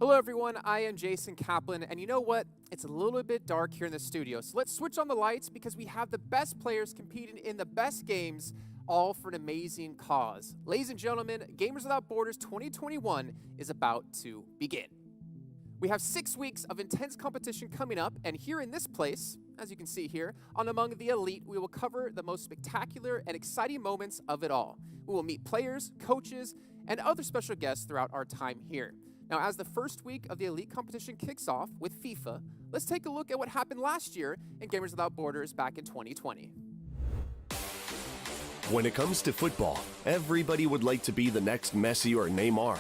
Hello everyone, I am Jason Kaplan, and you know what? It's a little bit dark here in the studio, so let's switch on the lights because we have the best players competing in the best games, all for an amazing cause. Ladies and gentlemen, Gamers Without Borders 2021 is about to begin. We have 6 weeks of intense competition coming up, and here in this place, as you can see here, on Among the Elite, we will cover the most spectacular and exciting moments of it all. We will meet players, coaches, and other special guests throughout our time here. Now, as the first week of the Elite competition kicks off with FIFA, let's take a look at what happened last year in Gamers Without Borders back in 2020. When it comes to football, everybody would like to be the next Messi or Neymar.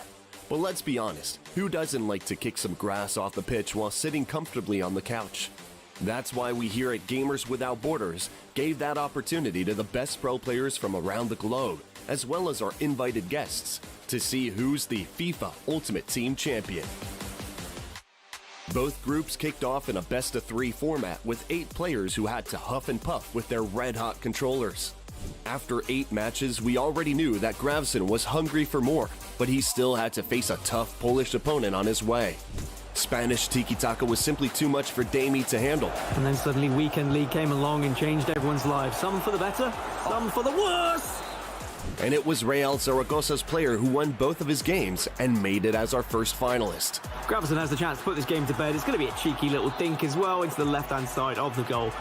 But let's be honest, who doesn't like to kick some grass off the pitch while sitting comfortably on the couch? That's why we here at Gamers Without Borders gave that opportunity to the best pro players from around the globe, as well as our invited guests, to see who's the FIFA Ultimate Team Champion. Both groups kicked off in a best-of-3 format with 8 players who had to huff and puff with their red-hot controllers. After 8 matches, we already knew that Gravson was hungry for more, but he still had to face a tough Polish opponent on his way. Spanish tiki-taka was simply too much for Damie to handle. And then suddenly Weekend League came along and changed everyone's lives. Some for the better, some for the worse. And it was Real Zaragoza's player who won both of his games and made it as our first finalist. Gravson has the chance to put this game to bed. It's going to be a cheeky little dink as well into the left-hand side of the goal.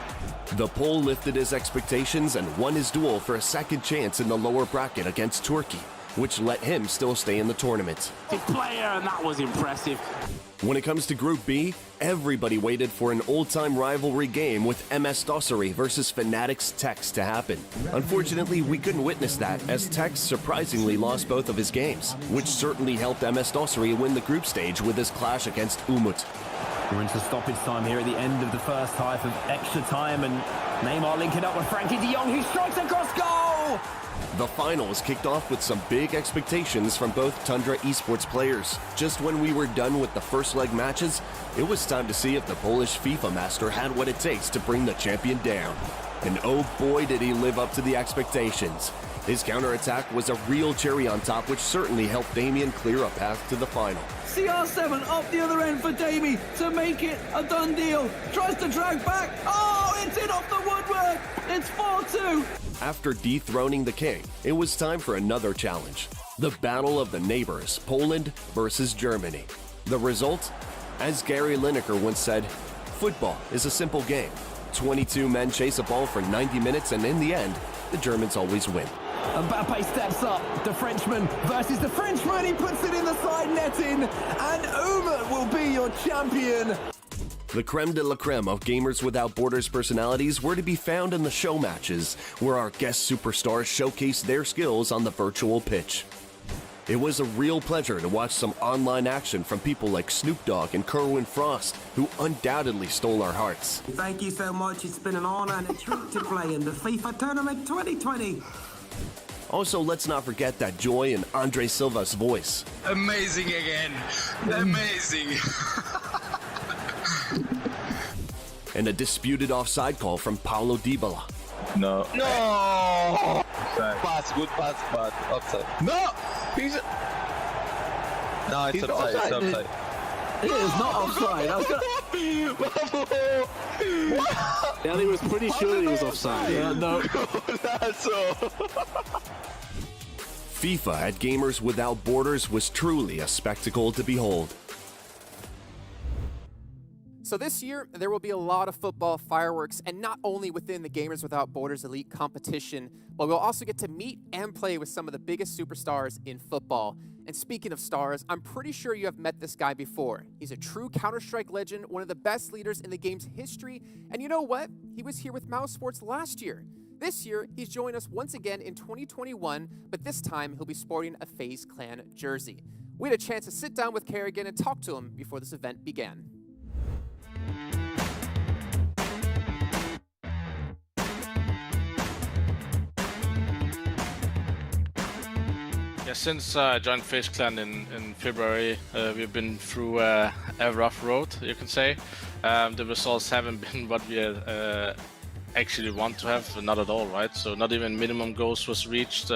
The Pole lifted his expectations and won his duel for a second chance in the lower bracket against Turkey, which let him still stay in the tournament. Big player, and that was impressive. When it comes to Group B, everybody waited for an old-time rivalry game with MS Dossery versus Fanatics Tex to happen. Unfortunately, we couldn't witness that, as Tex surprisingly lost both of his games, which certainly helped MS Dossery win the group stage with his clash against Umut. We're into stoppage time here at the end of the first half of extra time, and Neymar linking up with Frankie de Jong, who strikes across goal! The finals kicked off with some big expectations from both Tundra esports players. Just when we were done with the first leg matches, it was time to see if the Polish FIFA master had what it takes to bring the champion down. And oh boy did he live up to the expectations. His counterattack was a real cherry on top, which certainly helped Damien clear a path to the final. CR7 up the other end for Damie to make it a done deal. Tries to drag back. Oh, it's in off the woodwork. It's 4-2. After dethroning the king, it was time for another challenge. The battle of the neighbors, Poland versus Germany. The result? As Gary Lineker once said, football is a simple game. 22 men chase a ball for 90 minutes, and in the end, the Germans always win. Mbappe steps up, the Frenchman versus the Frenchman, he puts it in the side netting, and Umut will be your champion. The creme de la creme of Gamers Without Borders personalities were to be found in the show matches, where our guest superstars showcased their skills on the virtual pitch. It was a real pleasure to watch some online action from people like Snoop Dogg and Kerwin Frost, who undoubtedly stole our hearts. Thank you so much. It's been an honor and a treat to play in the FIFA Tournament 2020. Also, let's not forget that joy in Andre Silva's voice. Amazing again. Amazing. And a disputed offside call from Paulo Dybala. No. No! Pass, good pass, but offside. No! He's... No, it's offside, it's offside. It is not offside. I was gonna... Yeah, he was pretty sure he was offside. Yeah, no. That's all. FIFA at Gamers Without Borders was truly a spectacle to behold. So this year, there will be a lot of football fireworks, and not only within the Gamers Without Borders Elite competition, but we'll also get to meet and play with some of the biggest superstars in football. And speaking of stars, I'm pretty sure you have met this guy before. He's a true Counter-Strike legend, one of the best leaders in the game's history, and you know what? He was here with Mouse Sports last year. This year, he's joined us once again in 2021, but this time he'll be sporting a FaZe Clan jersey. We had a chance to sit down with Kerrigan and talk to him before this event began. Yeah, since I joined FaZe Clan in February, we've been through a rough road, you can say. The results haven't been what we actually want to have, not at all, right? So not even minimum goals was reached.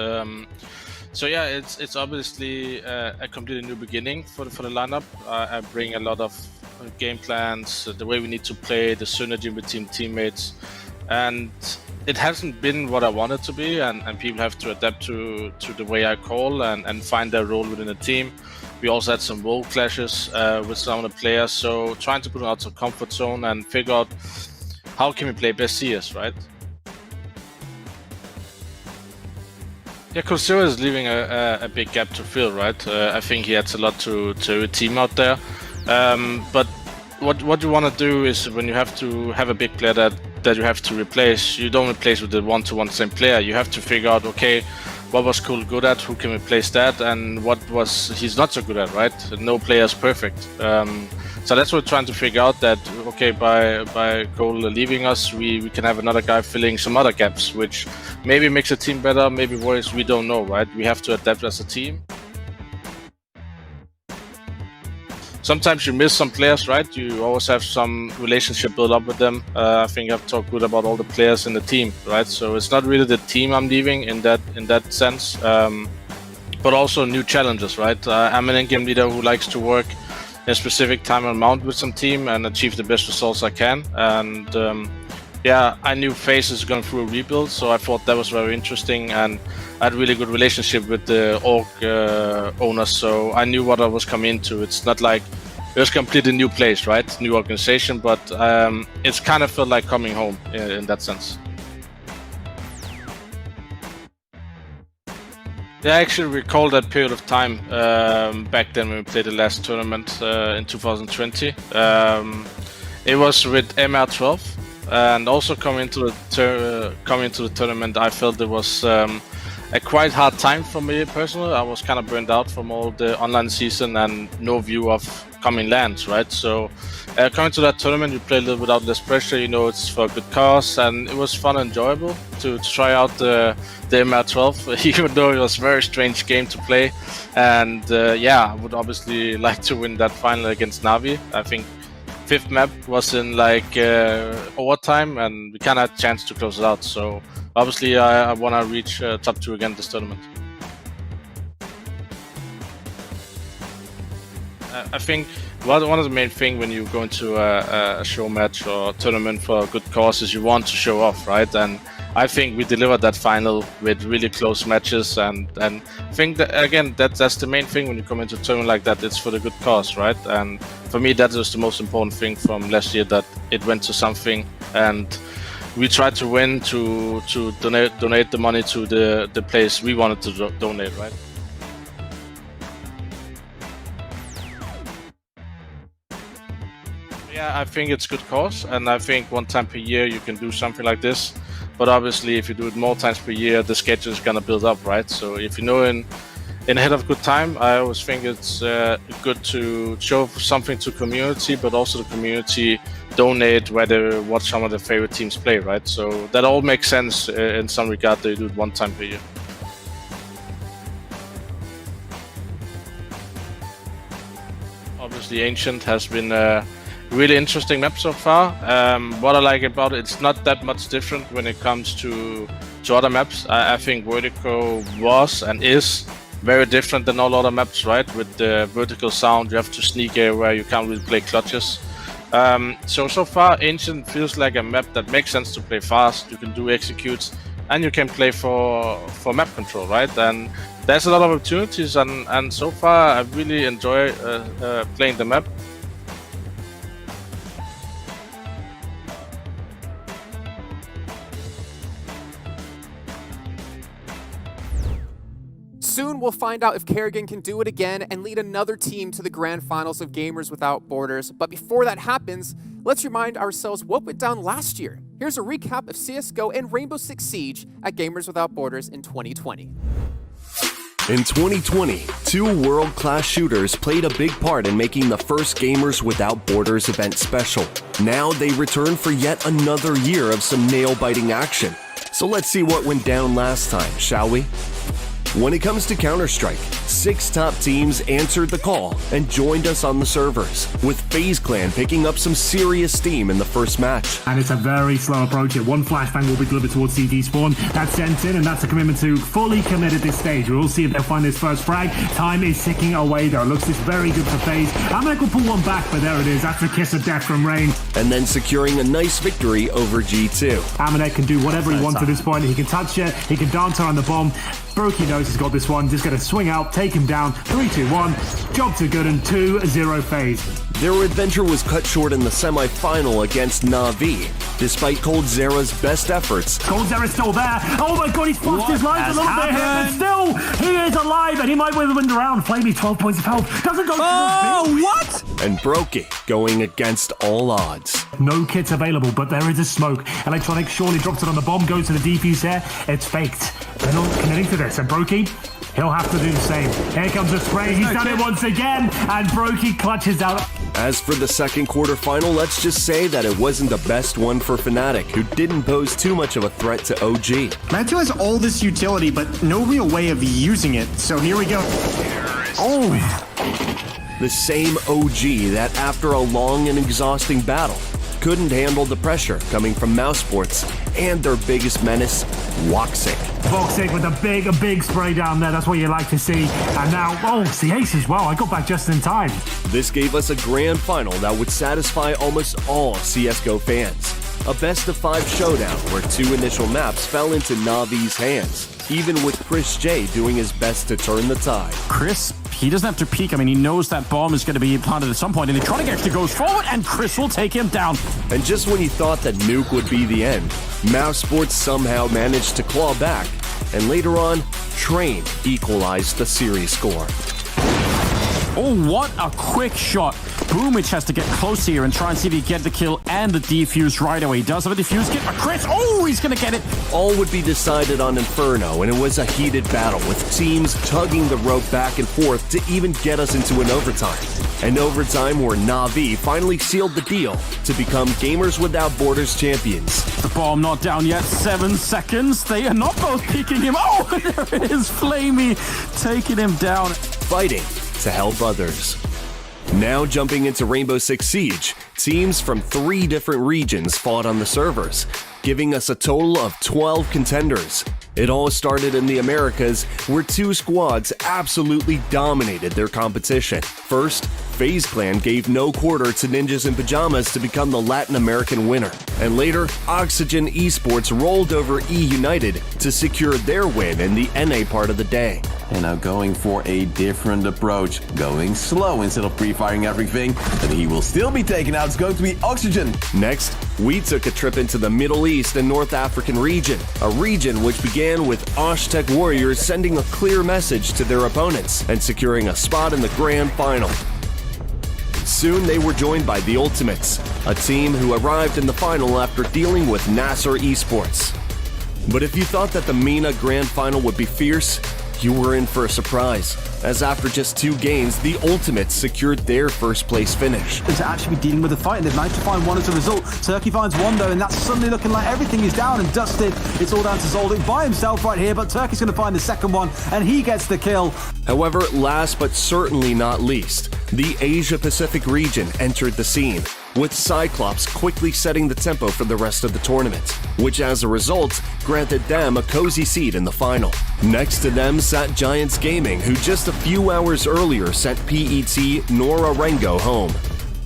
So yeah, it's obviously a completely new beginning for the lineup. I bring a lot of game plans, the way we need to play, the synergy between teammates, and it hasn't been what I wanted to be, and people have to adapt to the way I call and find their role within the team. We also had some role clashes with some of the players, so trying to put them out of comfort zone and figure out how can we play best CS, right? Yeah, Coursera is leaving a big gap to fill, right? I think he adds a lot to a team out there. But what you want to do is when you have to have a big player that you have to replace, you don't replace with the one-to-one same player. You have to figure out, okay, what was Cole good at, who can replace that, and what was he's not so good at, right? No player is perfect. So that's what we're trying to figure out, that, okay, by Cole leaving us, we can have another guy filling some other gaps, which maybe makes the team better, maybe worse, we don't know, right? We have to adapt as a team. Sometimes you miss some players, right? You always have some relationship built up with them. I think I've talked good about all the players in the team, right? So it's not really the team I'm leaving in that sense, but also new challenges, right? I'm an in-game leader who likes to work in a specific time and amount with some team and achieve the best results I can. And yeah, I knew FaZe is going through a rebuild, so I thought that was very interesting, and I had a really good relationship with the org owners, so I knew what I was coming into. It's not like it was a completely new place, right? New organization, but it's kind of felt like coming home in that sense. Yeah, I actually recall that period of time back then when we played the last tournament in 2020. It was with MR12, and also coming into the tournament, I felt it was a quite hard time for me personally. I was kind of burned out from all the online season and no view of coming lands, right? So coming to that tournament, you play a little without less pressure. You know, it's for a good cause, and it was fun and enjoyable to try out the MR12, even though it was a very strange game to play. And yeah, I would obviously like to win that final against Navi. I think 5th map was in like overtime, and we kind of had a chance to close it out. So obviously I want to reach top 2 again this tournament. I think one of the main things when you go into a show match or tournament for a good cause is you want to show off, right? And I think we delivered that final with really close matches, and I think that again that's the main thing when you come into a tournament like that. It's for the good cause, right? And for me, that was the most important thing from last year, that it went to something, and we tried to win to donate the money to the place we wanted to donate, right? Yeah, I think it's good cause, and I think one time per year you can do something like this. But obviously, if you do it more times per year, the schedule is gonna build up, right? So if you know in ahead of good time, I always think it's good to show something to community, but also the community donate where they watch some of their favorite teams play, right? So that all makes sense in some regard. They do it one time per year. Obviously, Ancient has been a really interesting map so far. What I like about it, it's not that much different when it comes to other maps. I think Vertigo was and is very different than all other maps, right? With the vertical sound, you have to sneak everywhere, you can't really play clutches. So far, Ancient feels like a map that makes sense to play fast. You can do executes, and you can play for map control, right? And there's a lot of opportunities, and so far I really enjoy playing the map. Soon we'll find out if Kerrigan can do it again and lead another team to the grand finals of Gamers Without Borders. But before that happens, let's remind ourselves what went down last year. Here's a recap of CSGO and Rainbow Six Siege at Gamers Without Borders in 2020. In 2020, 2 world-class shooters played a big part in making the first Gamers Without Borders event special. Now they return for yet another year of some nail-biting action. So let's see what went down last time, shall we? When it comes to Counter-Strike, 6 top teams answered the call and joined us on the servers, with FaZe Clan picking up some serious steam in the first match. And it's a very slow approach here. One flashbang will be delivered towards CD spawn. That's sent in, and that's a commitment to fully commit at this stage. We'll see if they'll find this first frag. Time is ticking away though. Looks this very good for FaZe. Amalek will pull one back, but there it is. That's a kiss of death from Rain. And then securing a nice victory over G2. Amalek can do whatever he wants at this point. He can touch it, he can dance around the bomb. Brokey knows he's got this one. Just going to swing out, take him down. 3-2-1. Job to good and 2-0 FaZe. Their adventure was cut short in the semi-final against Na'Vi. Despite coldzera's best efforts, coldzera's still there. Oh my god, he's fucked his life a little bit here, but still, he is alive and he might win the round. Flamey, 12 points of health. Doesn't go what? And Brokey going against all odds. No kits available, but there is a smoke. Electronic surely drops it on the bomb, goes to the defuse there. It's faked. They're not committing to this. And Brokey, he'll have to do the same. Here comes the spray. He's done it once again. And Brokey clutches out. As for the second quarterfinal, let's just say that it wasn't the best one for Fnatic, who didn't pose too much of a threat to OG. Mantu has all this utility, but no real way of using it. So here we go. Oh! The same OG that after a long and exhausting battle couldn't handle the pressure coming from Mousesports and their biggest menace, Woxic. Woxic with a big spray down there. That's what you like to see. And now, oh, it's the ace as well. I got back just in time. This gave us a grand final that would satisfy almost all CSGO fans. A best-of-5 showdown where 2 initial maps fell into Na'Vi's hands, even with Chris J doing his best to turn the tide. Chris, he doesn't have to peek. I mean, he knows that bomb is going to be planted at some point, and Electronic actually goes forward, and Chris will take him down. And just when you thought that Nuke would be the end, Mousesports somehow managed to claw back, and later on, Train equalized the series score. Oh, what a quick shot. Boomich has to get close here and try and see if he can get the kill and the defuse right away. He does have a defuse kit, but Chris, oh, he's going to get it. All would be decided on Inferno, and it was a heated battle with teams tugging the rope back and forth to even get us into an overtime. An overtime where Na'Vi finally sealed the deal to become Gamers Without Borders champions. The bomb not down yet. 7 seconds. They are not both peeking him. Oh, there it is. Flamey taking him down. Fighting to help others. Now jumping into Rainbow Six Siege, teams from 3 different regions fought on the servers, giving us a total of 12 contenders. It all started in the Americas, where 2 squads absolutely dominated their competition. First, FaZe Clan gave no quarter to Ninjas in Pajamas to become the Latin American winner. And later, Oxygen Esports rolled over E United to secure their win in the NA part of the day. And now going for a different approach, going slow instead of pre-firing everything, but he will still be taken out. It's going to be Oxygen. Next, we took a trip into the Middle East and North African region, a region which began with Oshtek Warriors sending a clear message to their opponents and securing a spot in the grand final. Soon they were joined by the Ultimates, a team who arrived in the final after dealing with Nasser Esports. But if you thought that the MENA Grand Final would be fierce, you were in for a surprise, as after just 2 games, the Ultimates secured their first place finish. To actually be dealing with the fight, they've managed to find one as a result. Turkey finds one though, and that's suddenly looking like everything is down and dusted. It's all down to Zoldyck by himself right here, but Turkey's going to find the second one, and he gets the kill. However, last but certainly not least, the Asia-Pacific region entered the scene, with Cyclops quickly setting the tempo for the rest of the tournament, which as a result granted them a cozy seat in the final. Next to them sat Giants Gaming, who just a few hours earlier sent PET Nora Rengo home.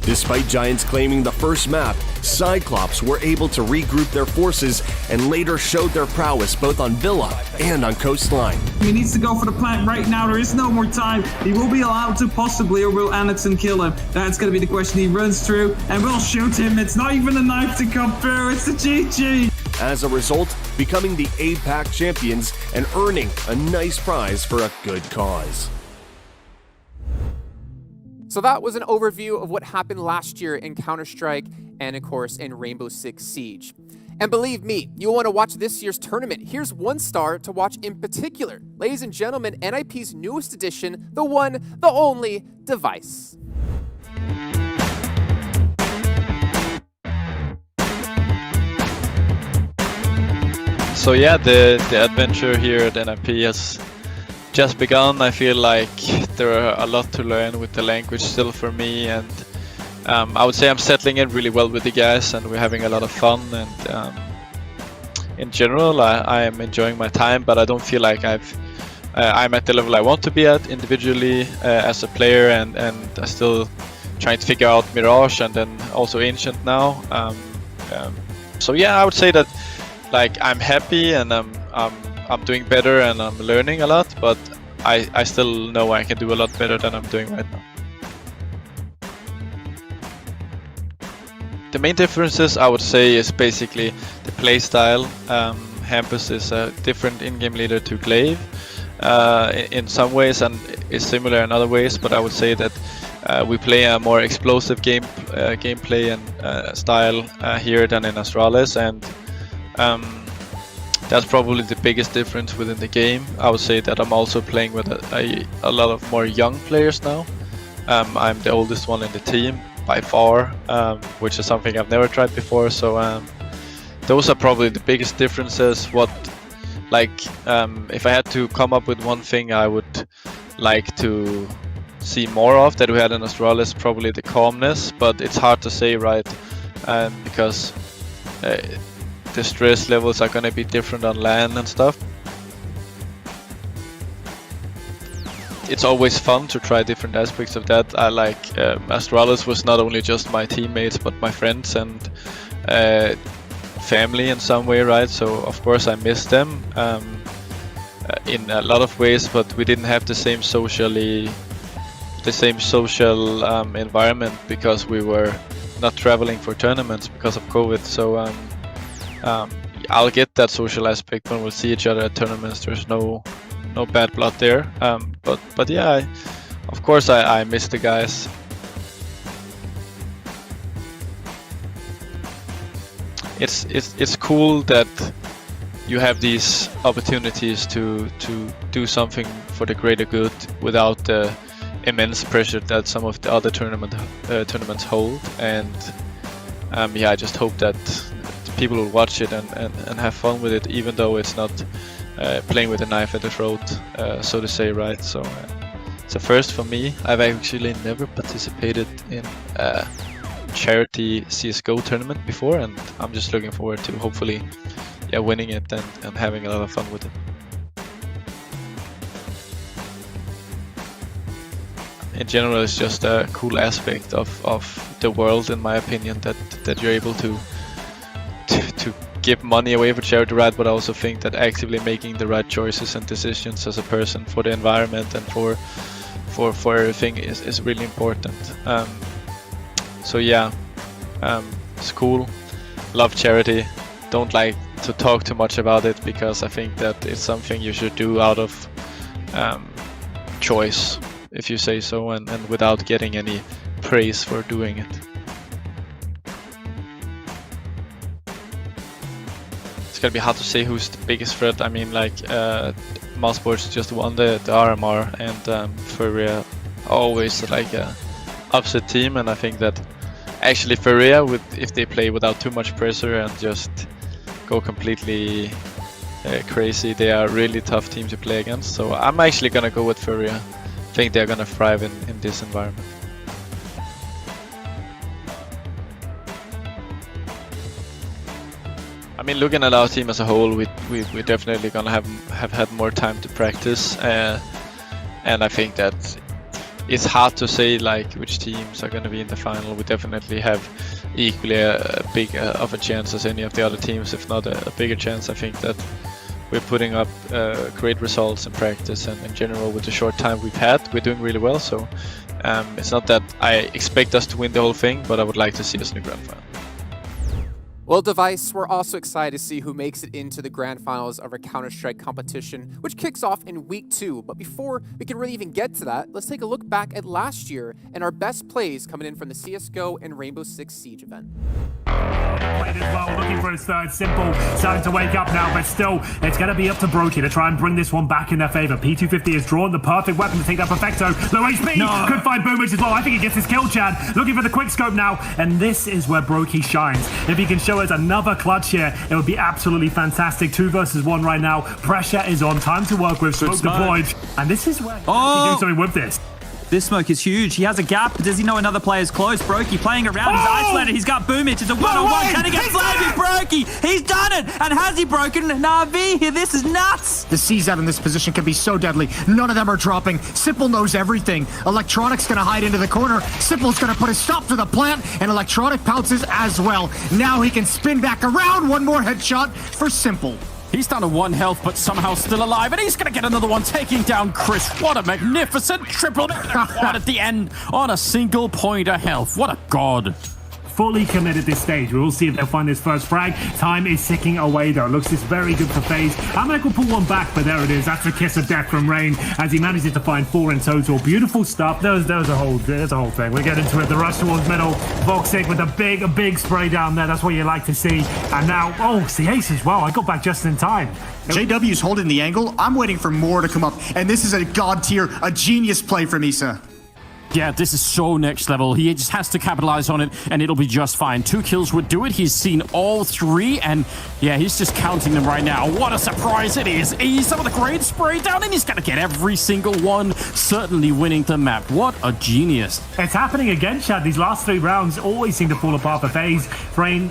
Despite Giants claiming the first map, Cyclops were able to regroup their forces and later showed their prowess both on Villa and on Coastline. He needs to go for the plant right now. There is no more time. He will be allowed to possibly, or will Anderson kill him? That's going to be the question. He runs through and will shoot him. It's not even a knife to come through. It's a GG. As a result, becoming the APAC champions and earning a nice prize for a good cause. So that was an overview of what happened last year in Counter-Strike and, of course, in Rainbow Six Siege. And believe me, you'll want to watch this year's tournament. Here's one star to watch in particular. Ladies and gentlemen, NIP's newest edition, the one, the only, Device. So yeah, the adventure here at NIP has just begun. I feel like there are a lot to learn with the language still for me, and I would say I'm settling in really well with the guys, and we're having a lot of fun. And in general, I am enjoying my time, but I don't feel like I'm at the level I want to be at individually as a player, and I still trying to figure out Mirage and then also Ancient now. So yeah, I would say that like I'm happy and I'm doing better and I'm learning a lot, but I still know I can do a lot better than I'm doing right now. The main differences I would say is basically the play style. Hampus is a different in-game leader to Glaive in some ways, and is similar in other ways, but I would say that we play a more explosive gameplay and style here than in Astralis, and that's probably the biggest difference within the game. I would say that I'm also playing with a lot of more young players now. I'm the oldest one in the team by far, which is something I've never tried before, so those are probably the biggest differences. If I had to come up with one thing I would like to see more of that we had in Astralis, probably the calmness, but it's hard to say, right? Because the stress levels are going to be different on LAN and stuff. It's always fun to try different aspects of that. I like Astralis was not only just my teammates, but my friends and family in some way, right? So of course I miss them in a lot of ways, but we didn't have the same social environment because we were not traveling for tournaments because of COVID. So I'll get that social aspect when we'll see each other at tournaments. There's no bad blood there. But yeah, of course I miss the guys. It's cool that you have these opportunities to do something for the greater good without the immense pressure that some of the other tournaments hold. And yeah, I just hope that people will watch it and have fun with it, even though it's not playing with a knife at the throat, so to say, right? So it's a first for me. I've actually never participated in a charity CSGO tournament before, and I'm just looking forward to hopefully winning it and having a lot of fun with it. In general, it's just a cool aspect of the world, in my opinion, that you're able to give money away for charity, right? But I also think that actively making the right choices and decisions as a person for the environment and for everything is really important. So yeah, it's cool. Love charity. Don't like to talk too much about it because I think that it's something you should do out of choice, if you say so, and without getting any praise for doing it. It's gonna be hard to say who's the biggest threat. I mean, like Mousesports just won the RMR, and Furia always like a upset team, and I think that actually Furia, if they play without too much pressure and just go completely crazy, they are a really tough team to play against. So I'm actually gonna go with Furia. I think they're gonna thrive in this environment. I mean, looking at our team as a whole, we're definitely gonna have had more time to practice, and I think that it's hard to say like which teams are gonna be in the final. We definitely have equally a big of a chance as any of the other teams, if not a bigger chance. I think that we're putting up great results in practice, and in general with the short time we've had, we're doing really well. So it's not that I expect us to win the whole thing, but I would like to see us in the grand final. Well, Device, we're also excited to see who makes it into the grand finals of our Counter-Strike competition, which kicks off in week 2. But before we can really even get to that, let's take a look back at last year and our best plays coming in from the CSGO and Rainbow Six Siege event. Played as well, looking for his third. Simple starting to wake up now, but still, it's going to be up to Brokey to try and bring this one back in their favor. P250 has drawn the perfect weapon to take that Perfecto. Low HP, could find Boomage as well. I think he gets his kill, Chad. Looking for the quick scope now, and this is where Brokey shines. If he can show us another clutch here, it would be absolutely fantastic. 2 versus 1 right now. Pressure is on. Time to work with. Smoke deployed. And this is where he can do something with this. This smoke is huge. He has a gap. Does he know another player's close? Brokey playing around. He's isolated. He's got Boomage. It's a one-on-one. Can he get flamed? Brokey. He's done it. And has he broken Na'Vi here? This is nuts. The CZ in this position can be so deadly. None of them are dropping. Simple knows everything. Electronic's going to hide into the corner. Simple's going to put a stop to the plant, and Electronic pounces as well. Now he can spin back around. One more headshot for Simple. He's down to 1 health, but somehow still alive, and he's going to get another one, taking down Chris. What a magnificent triple quad at the end on a single point of health. What a god. Fully committed this stage. We'll see if they'll find this first frag. Time is ticking away though. Looks this very good for FaZe. Amalek will pull one back, but there it is. That's a kiss of death from Rain as he manages to find 4 in total. Beautiful stuff. There's a whole thing. We'll get into it. The rush towards middle. Voxic with a big spray down there. That's what you like to see. And now, it's the ace as well. I got back just in time. JW's holding the angle. I'm waiting for more to come up. And this is a god tier, a genius play from Issa. Yeah, this is so next level. He just has to capitalize on it, and it'll be just fine. 2 kills would do it. He's seen all 3, and yeah, he's just counting them right now. What a surprise it is. He's some of the great spray down, and he's going to get every single one, certainly winning the map. What a genius. It's happening again, Chad. These last 3 rounds always seem to fall apart for FaZe. Rain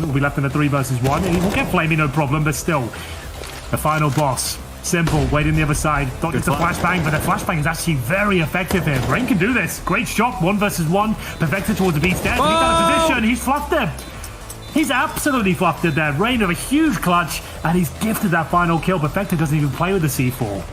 will be left in a 3 versus 1, and he will get flaming, no problem, but still, the final boss. Simple, waiting the other side. Thought it's a flashbang, but the flashbang is actually very effective here. Rain can do this. Great shot, 1 versus 1. Perfected towards the beast dead. He's out of position. He's fluffed him. He's absolutely fluffed it there. Rain with a huge clutch, and he's gifted that final kill. Perfected doesn't even play with the C4.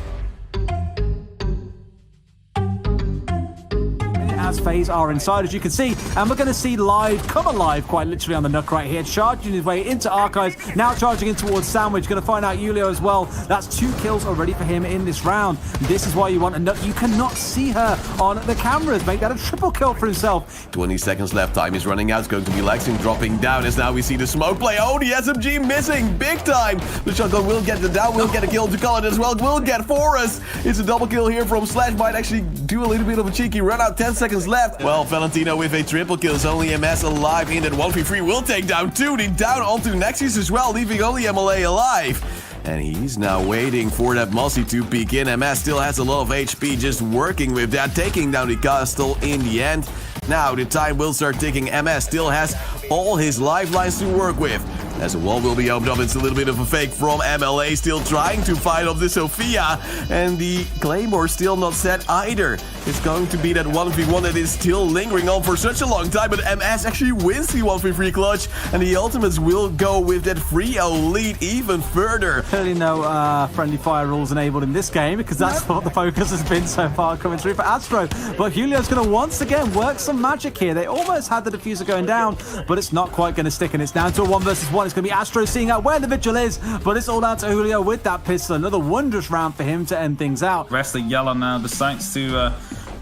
As FaZe are inside, as you can see, and we're going to see Live come alive quite literally on the Nook right here, charging his way into Archives, now charging in towards Sandwich. Going to find out Julio as well. That's 2 kills already for him in this round. This is why you want a Nook. You cannot see her on the cameras. Make that a triple kill for himself. 20 seconds left. Time is running out. It's going to be Lexing dropping down as now we see the smoke play. Oh, the SMG missing big time. The shotgun will get the down, will get a kill to call it as well. Will get Forrest. It's a double kill here from Slash. Might actually do a little bit of a cheeky run out. 10 seconds left. Well, Valentino with a triple kill. It's only MS alive in that 1v3 will take down 2. Down onto Nexus as well, leaving only MLA alive. And he's now waiting for that Mossy to peek in. MS still has a lot of HP, just working with that, taking down the castle in the end. Now the time will start ticking. MS still has all his lifelines to work with. As a wall will be opened up, it's a little bit of a fake from MLA, still trying to fight off the Sophia. And the Claymore still not set either. It's going to be that 1v1 that is still lingering on for such a long time, but MS actually wins the 1v3 clutch, and the Ultimates will go with that 3-0 lead even further. Clearly no friendly fire rules enabled in this game, because that's what the focus has been so far coming through for Astro. But Julio's going to once again work some magic here. They almost had the diffuser going down, but it's not quite going to stick, and it's down to a 1 versus 1. It's going to be Astro seeing out where the Vigil is, but it's all down to Julio with that pistol. Another wondrous round for him to end things out. Wrestler Yellow now decides to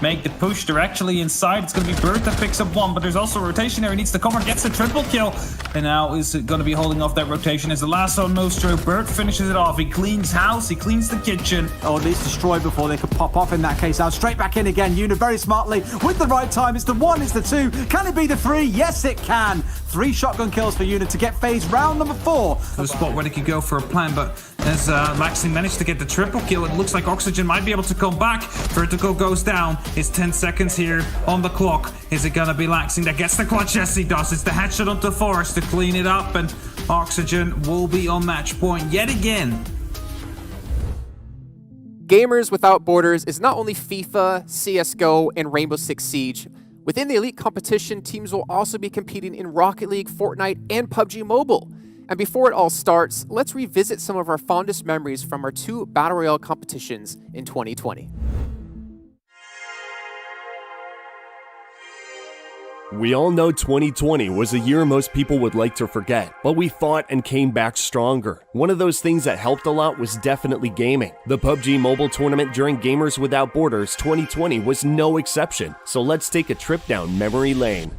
make the push. They're actually inside. It's going to be Bird that picks up 1, but there's also a rotation there. He needs to cover, gets the triple kill, and now is going to be holding off that rotation as the last one moves through. Bird finishes it off. He cleans house, he cleans the kitchen. Or at least destroy before they could pop off in that case. Now straight back in again. Unit very smartly with the right time. It's the 1, it's the 2. Can it be the 3? Yes, it can. 3 shotgun kills for Unit to get FaZe round number 4. The spot where they could go for a plan, but as Laxing managed to get the triple kill, it looks like Oxygen might be able to come back. Vertical goes down. It's 10 seconds here on the clock. Is it gonna be Laxing that gets the clutch? Yes, he does. It's the headshot onto Forrest to clean it up, and Oxygen will be on match point yet again. Gamers Without Borders is not only FIFA, CSGO, and Rainbow Six Siege. Within the elite competition, teams will also be competing in Rocket League, Fortnite, and PUBG Mobile. And before it all starts, let's revisit some of our fondest memories from our 2 Battle Royale competitions in 2020. We all know 2020 was a year most people would like to forget, but we fought and came back stronger. One of those things that helped a lot was definitely gaming. The PUBG Mobile tournament during Gamers Without Borders 2020 was no exception, so let's take a trip down memory lane.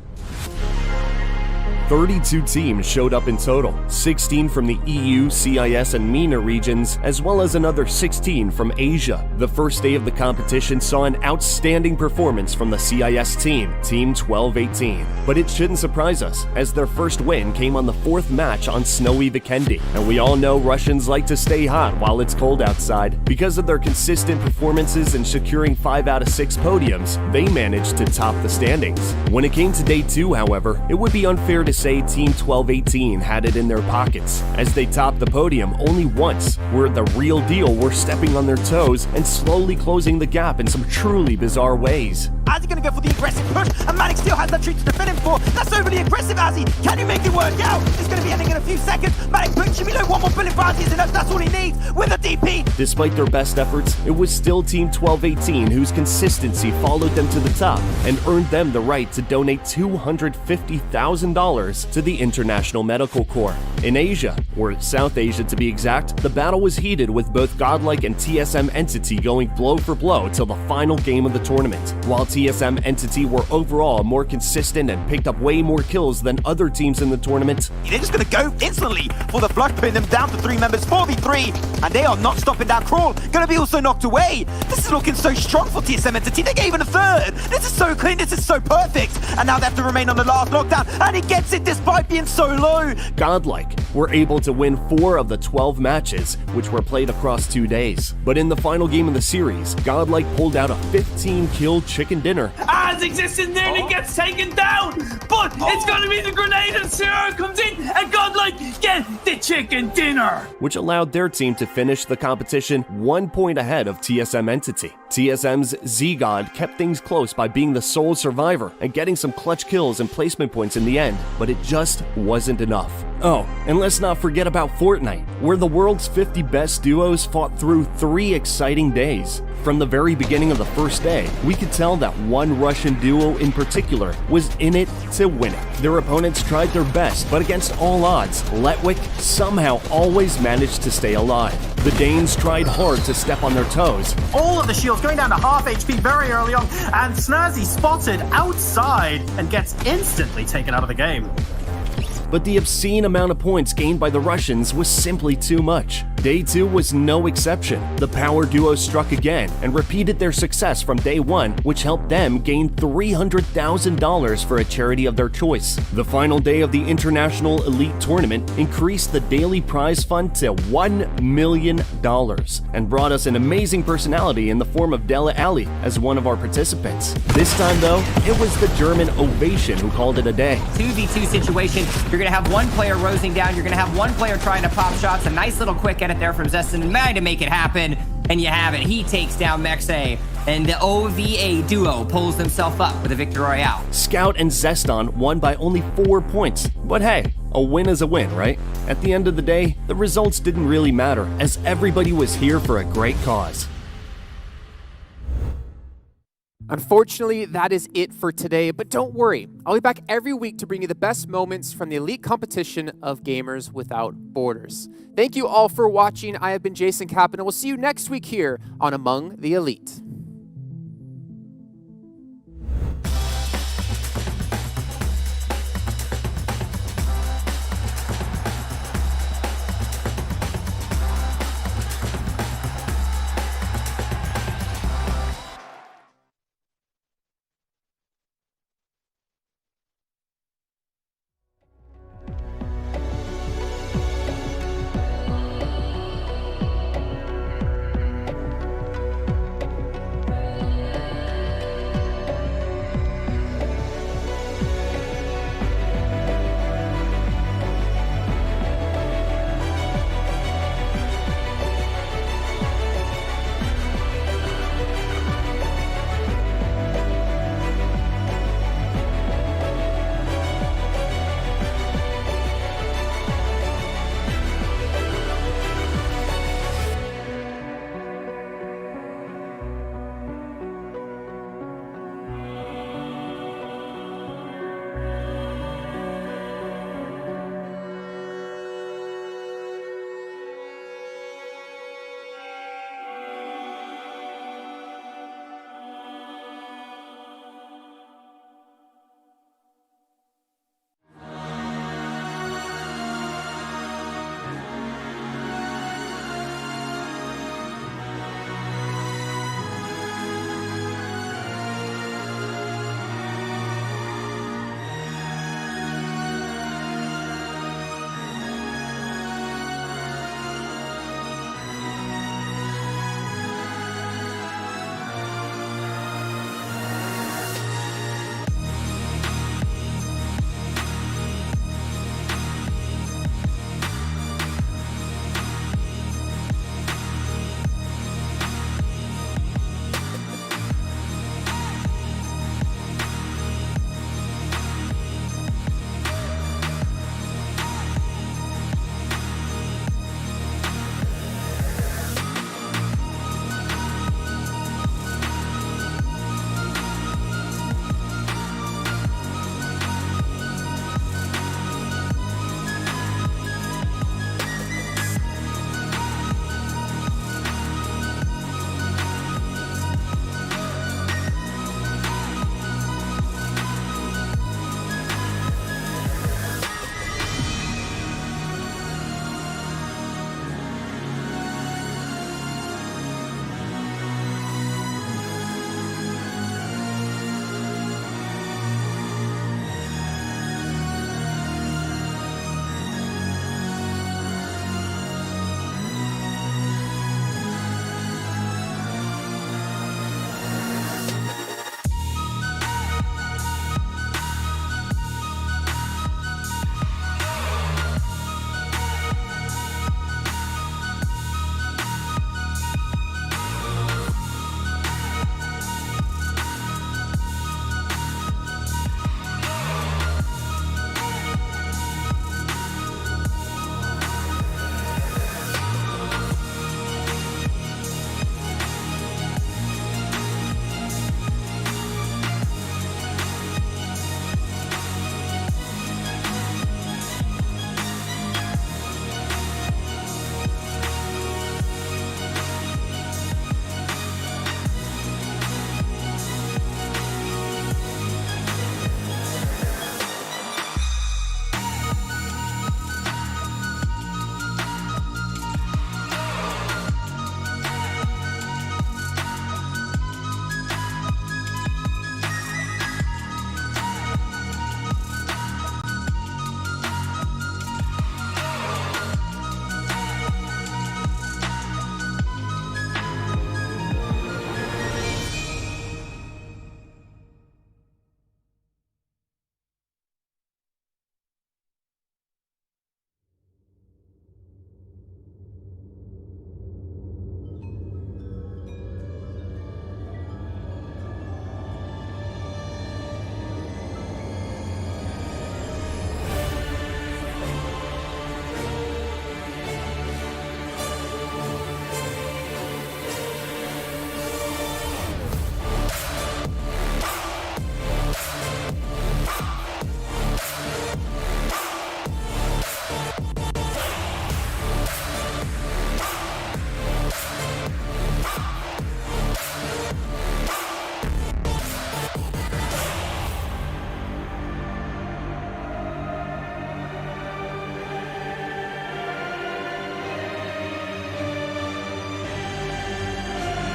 32 teams showed up in total, 16 from the EU, CIS, and MENA regions, as well as another 16 from Asia. The first day of the competition saw an outstanding performance from the CIS team, Team 1218. But it shouldn't surprise us, as their first win came on the 4th match on snowy Vikendi. And we all know Russians like to stay hot while it's cold outside. Because of their consistent performances and securing 5 out of 6 podiums, they managed to top the standings. When it came to day 2, however, it would be unfair to say Team 1218 had it in their pockets, as they topped the podium only once, where the real deal were stepping on their toes and slowly closing the gap in some truly bizarre ways. Azzy gonna go for the aggressive push, and Manic still has that treat to defend him for. That's overly aggressive, Azzy. Can you make it work out? It's gonna be ending in a few seconds. Manic push should be low. One more bullet for Azzy is enough. That's all he needs with a DP. Despite their best efforts, it was still Team 1218 whose consistency followed them to the top and earned them the right to donate $250,000 to the International Medical Corps. In Asia, or South Asia to be exact, the battle was heated with both Godlike and TSM Entity going blow for blow till the final game of the tournament. While TSM Entity were overall more consistent and picked up way more kills than other teams in the tournament, they're just gonna go instantly for the flush, putting them down to 3 members, 4v3, and they are not stopping that crawl. Gonna be also knocked away. This is looking so strong for TSM Entity. They gave it a third. This is so clean. This is so perfect. And now they have to remain on the last knockdown, and he gets it despite being so low. Godlike were able to win 4 of the 12 matches, which were played across 2 days. But in the final game of the series, Godlike pulled out a 15-kill chicken dinner. As Existence nearly gets taken down, but it's gonna be the grenade, and Sarah comes in, and Godlike get the chicken dinner, which allowed their team to finish the competition 1 point ahead of TSM Entity. TSM's Z-God kept things close by being the sole survivor and getting some clutch kills and placement points in the end, but it just wasn't enough. Oh, and let's not forget about Fortnite, where the world's 50 best duos fought through 3 exciting days. From the very beginning of the first day, we could tell that one Russian duo in particular was in it to win it. Their opponents tried their best, but against all odds, Letwick somehow always managed to stay alive. The Danes tried hard to step on their toes. All of the shields going down to half HP very early on, and Snazzy spotted outside and gets instantly taken out of the game. But the obscene amount of points gained by the Russians was simply too much. Day 2 was no exception. The power duo struck again and repeated their success from day 1, which helped them gain $300,000 for a charity of their choice. The final day of the International Elite Tournament increased the daily prize fund to $1 million and brought us an amazing personality in the form of Della Ali as one of our participants. This time, though, it was the German Ovation who called it a day. 2v2 situation. You're going to have one player rosing down. You're going to have one player trying to pop shots. A nice little quick edit there from Zestin and Mag to make it happen. And you have it. He takes down Mexe. And the OVA duo pulls themselves up with a victory royale. Scout and Zeston won by only 4 points. But hey, a win is a win, right? At the end of the day, the results didn't really matter, as everybody was here for a great cause. Unfortunately, that is it for today, but don't worry. I'll be back every week to bring you the best moments from the elite competition of Gamers Without Borders. Thank you all for watching. I have been Jason Kaplan, and we'll see you next week here on Among the Elite.